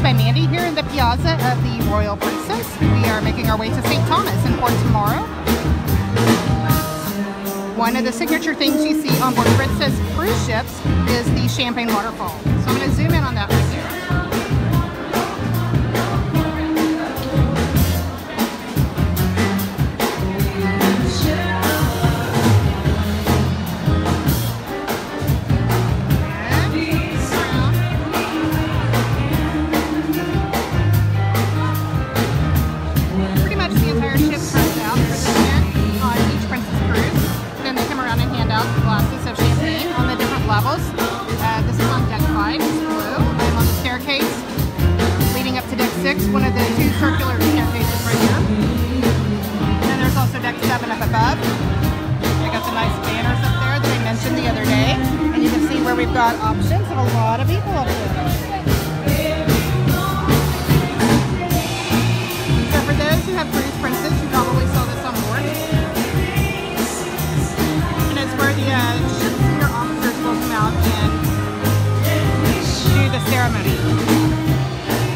CruiseByMandy here in the Piazza of the Royal Princess. We are making our way to St. Thomas in port tomorrow. One of the signature things you see on board Princess cruise ships is the champagne waterfall. So I'm going to zoom in on that right there. Levels. This is on deck 5, it's blue. I'm on the staircase leading up to deck 6, one of the two circular staircases right here. And then there's also deck 7 up above. I got the nice banners up there that I mentioned the other day. And you can see where we've got options of a lot of people up here. So for those who have Cruise Princess, you probably saw this on board. And it's where the ship senior officers will come out and do the ceremony.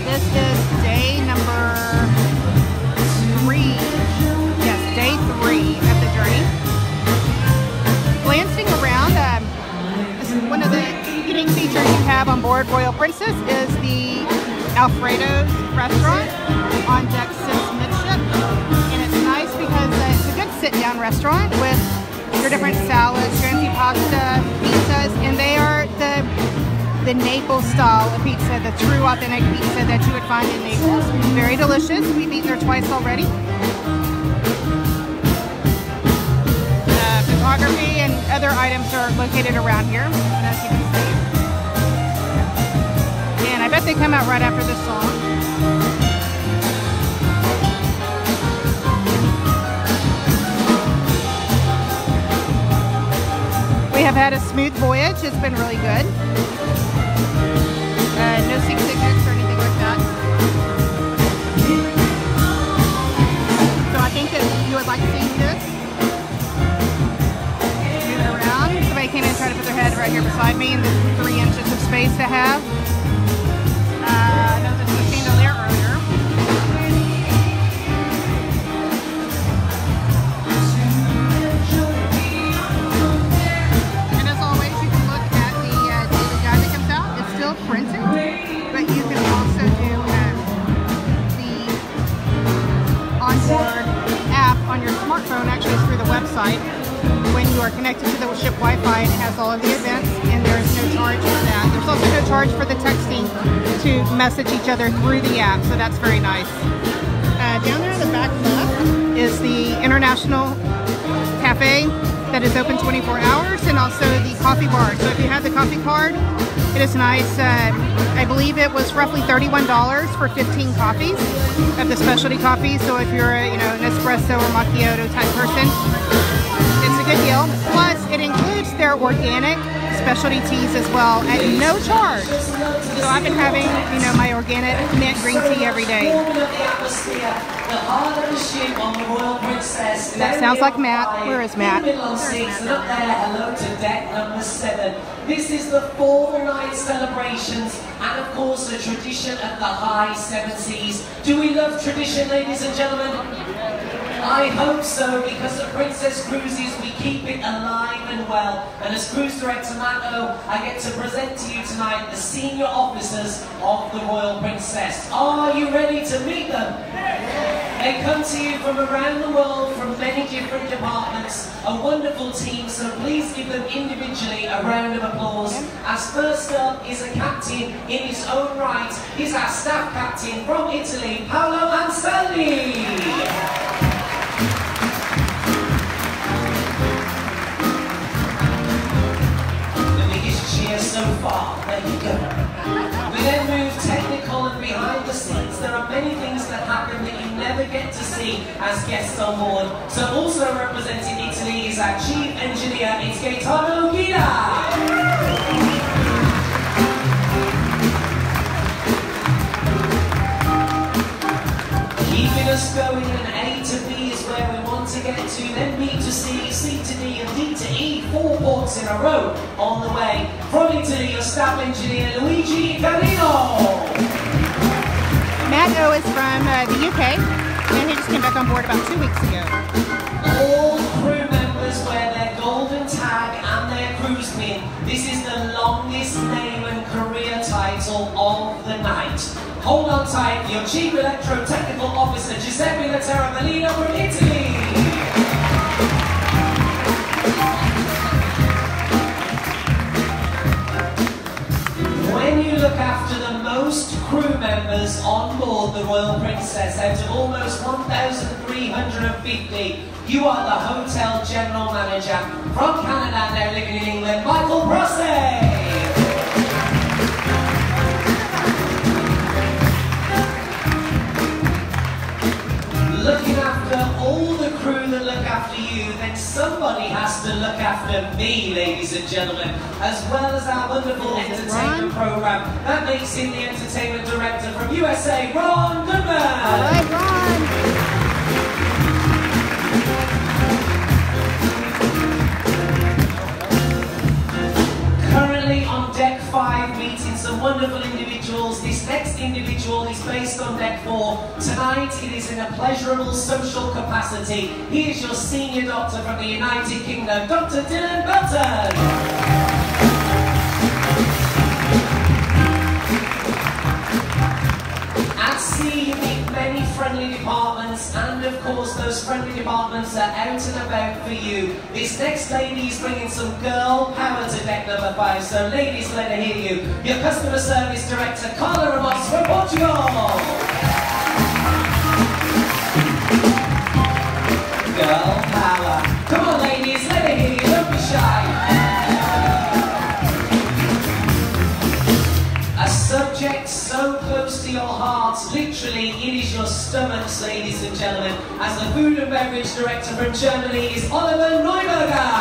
This is day number 3. Yes, day 3 of the journey. Glancing around, one of the unique features you have on board Royal Princess is the Alfredo's restaurant on deck 6 midship. And it's nice because it's a good sit-down restaurant with your different salads, your antipasta, pizzas, and they are the Naples style of pizza, the true authentic pizza that you would find in Naples. Very delicious. We've eaten there twice already. Photography and other items are located around here, as you can see. And I bet they come out right after this song. We have had a smooth voyage. It's been really good. No seasickness or anything like that. So I think that you would like to see this. Move it around. Somebody came in and tried to put their head right here beside me, and there's 3 inches of space to have. I know this was a chandelier earlier. Printed, but you can also do the onboard app on your smartphone. Actually, it's through the website. When you are connected to the ship Wi-Fi, it has all of the events, and there is no charge for that. There's also no charge for the texting to message each other through the app, so that's very nice. Down there in the back left is the International Cafe that is open 24 hours, and also the coffee bar. So if you have the coffee card, it is nice. I believe it was roughly $31 for 15 coffees of the specialty coffee. So if you're a, an espresso or macchiato type person, it's a good deal. Plus, it includes their organic specialty teas as well at no charge. So I've been having, my organic mint green tea every day. That sounds like Matt. Where is Matt? Hello to deck number 7. This is the 4-night celebrations and of course the tradition of the high 7 seas. Do we love tradition, ladies and gentlemen? I hope so, because at Princess Cruises we keep it alive and well. And as Cruise Director Matt, I get to present to you tonight the senior officers of the Royal Princess. Are you ready to meet them? They come to you from around the world, from many different departments. A wonderful team, so please give them individually a round of applause. As first up is a captain in his own right. He's our staff captain from Italy, Paolo Anselmi. So far, there you go. We then move technical, and behind the scenes there are many things that happen that you never get to see as guests on board. So also representing Italy is our chief engineer, it's Gaetano Guida. Keeping us going, and A to B is where we want to get to, then B to C, C to D, and D to E, 4 ports in a row on the way. From Italy, your staff engineer, Luigi Carino. Leo is from the UK, and he just came back on board about 2 weeks ago. All crew members wear their golden tag and their cruise pin. This is the longest name and career title of the night. Hold on tight, your Chief Electro-Technical Officer Giuseppe Laterra Melino from Italy. When you look after the most crew members on board the Royal Princess out of almost 1,350, you are the Hotel General Manager from Canada, now living in England, Michael Brosse. Looking after all the crew that look after you, then somebody has to look after me, ladies and gentlemen, as well as our wonderful entertainment program. That makes him the entertainment director from USA, Ron Goodman. All right, Ron. Currently on deck 5, meeting some wonderful individuals. This next individual is based on deck 4. Tonight it is in a pleasurable social capacity. He is your senior doctor from the United Kingdom, Dr. Dylan Belton. At sea you meet many friendly departments, and of course those friendly departments are out and about for you. This next lady is bringing some girl power to deck number 5, so ladies, let her hear you. Your customer service director, Carla Ramos from Portugal. Girl power. Come on ladies, let her hear you, don't be shy. A subject so close to your hearts, literally it is your stomachs, ladies and gentlemen, as the food and beverage director from Germany is Oliver Neuberger.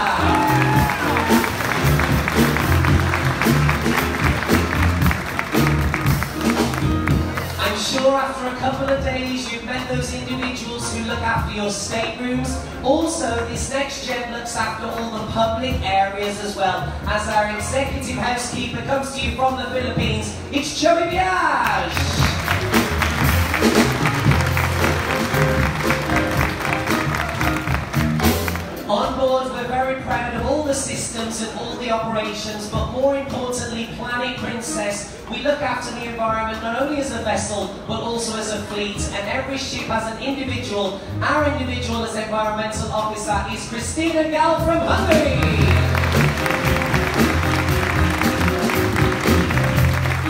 I'm sure after a couple of days you've met those individuals who look after your staterooms. Also, this next gent looks after all the public areas as well, as our executive housekeeper comes to you from the Philippines. It's Joey Biage. On board, we're very proud of all the systems and all the operations, but more importantly, Planet Princess. We look after the environment not only as a vessel, but also as a fleet, and every ship has an individual. Our individual as environmental officer is Christina Gal from Hungary.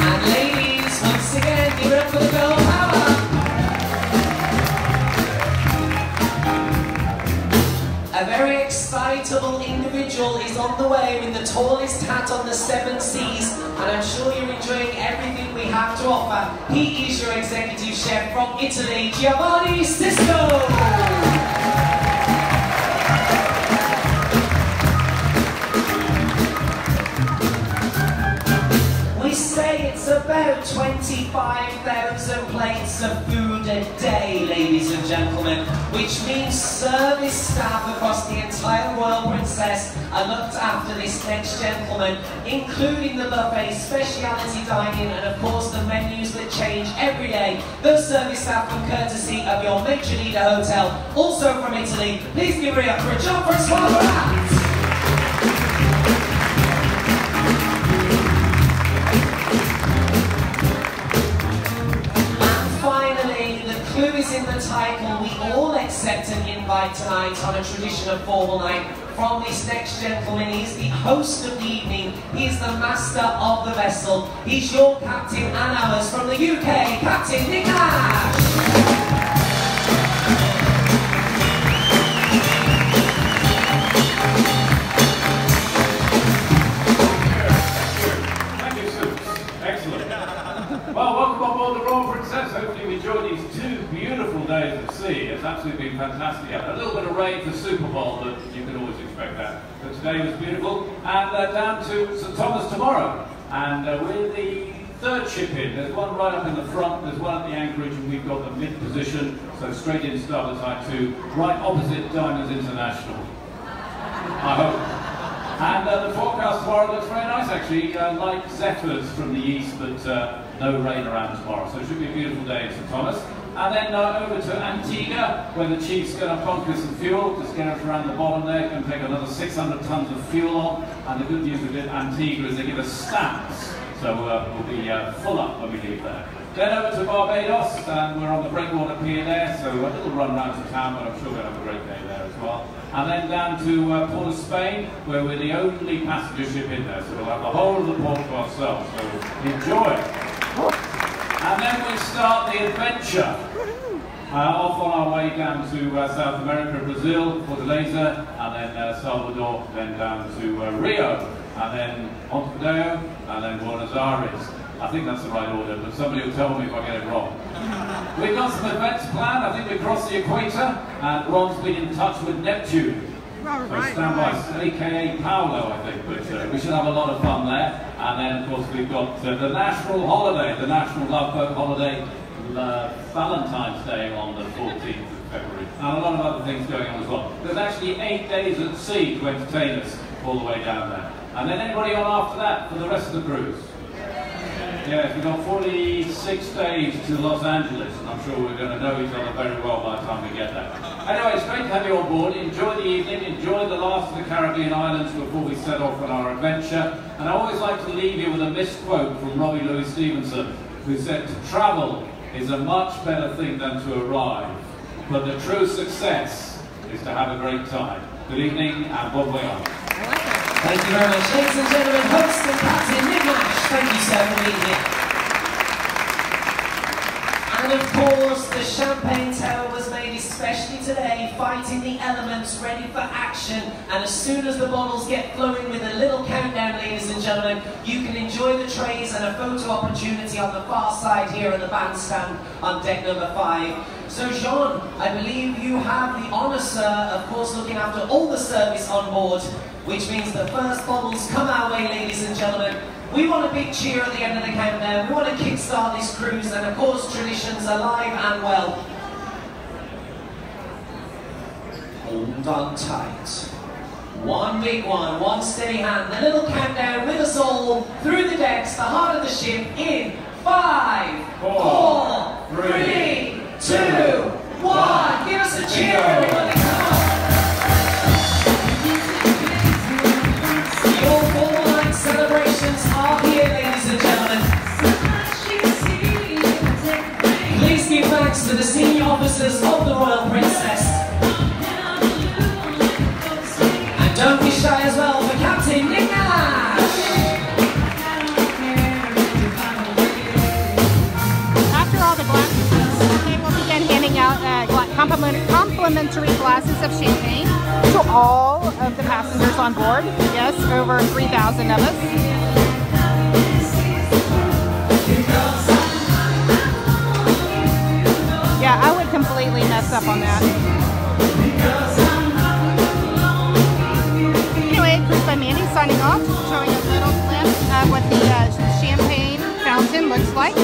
And ladies, once again, give it up for the girl power. A very excitable individual is on the way with the tallest hat on the 7 seas, and I'm sure you're enjoying everything we have to offer. He is your executive chef from Italy, Giovanni Sisto. We say it's about 25,000 plates of food a day, ladies and gentlemen, which means service staff across the entire Royal Princess are looked after this next gentleman, including the buffet, speciality dining, and of course the menus that change every day. Those service staff come courtesy of your Major Leader Hotel, also from Italy. Please give it up for Jean-Francois Barat. In the title, we all accept an invite tonight on a traditional formal night from this next gentleman. He's the host of the evening, he's the master of the vessel, he's your captain and ours from the UK, Captain Nick Nash. Well, welcome on board the Royal Princess. Hopefully you enjoyed these 2 beautiful days at sea. It's absolutely been fantastic. A little bit of rain for Super Bowl, but you can always expect that. But today was beautiful. And down to St Thomas tomorrow. And we're the 3rd ship in. There's one right up in the front, there's one at the anchorage, and we've got the mid-position, so straight in starboard side 2, right opposite Diners International. I hope. And the forecast tomorrow looks very nice actually, light zephyrs from the east, but no rain around tomorrow. So it should be a beautiful day in St Thomas. And then over to Antigua, where the Chiefs going to conquer some fuel. Just get us around the bottom there, going to take another 600 tons of fuel on. And the good news with Antigua is they give us stamps. So we'll be full up when we leave there. Then over to Barbados, and we're on the Breakwater Pier there, so a little run round to town, but I'm sure we'll have a great day there as well. And then down to Port of Spain, where we're the only passenger ship in there, so we'll have the whole of the port to ourselves, so enjoy. And then we start the adventure. Off on our way down to South America, Brazil, Fortaleza, and then Salvador, then down to Rio, and then Montevideo, and then Buenos Aires. I think that's the right order, but somebody will tell me if I get it wrong. We've got some events planned. I think we crossed the equator, and Ron's been in touch with Neptune. So stand by, aka Paolo, I think, but we should have a lot of fun there. And then, of course, we've got the national holiday, the National Love Boat Holiday, Valentine's Day on the 14th of February, and a lot of other things going on as well. There's actually 8 days at sea to entertain us all the way down there. And then anybody on after that for the rest of the cruise? Yeah, we've got 46 days to Los Angeles, and I'm sure we're going to know each other very well by the time we get there. Anyway, it's great to have you on board. Enjoy the evening, enjoy the last of the Caribbean islands before we set off on our adventure. And I always like to leave you with a misquote from Robbie Louis Stevenson, who said, "To travel is a much better thing than to arrive, but the true success is to have a great time." Good evening and bon voyage. Thank you very much. Ladies and gentlemen, host and captain Nick Nash, thank you sir for being here. And of course, the champagne tower was made especially today, fighting the elements, ready for action. And as soon as the bottles get flowing with a little countdown, ladies and gentlemen, you can enjoy the trays and a photo opportunity on the far side here at the bandstand on deck number 5. So Jean, I believe you have the honour, sir, of course looking after all the service on board, which means the first bottles come our way, ladies and gentlemen. We want a big cheer at the end of the countdown. We want to kickstart this cruise, and of course traditions alive and well. Hold on tight. One big one, one steady hand. The little countdown with us all through the decks, the heart of the ship, in 5, 4, 3, 2, 1. Give us a cheer, everybody. Come on. Your formal night celebrations are here, ladies and gentlemen. Please give thanks to the senior officers of the Royal Princess. And don't be shy as well for Captain Nick Nash. After all the glasses, they will begin handing out complimentary glasses of champagne to all of the passengers on board. Yes, over 3,000 of us. Yeah, I would completely mess up on that. Anyway, CruiseByMandy signing off, showing a little glimpse of what the champagne fountain looks like.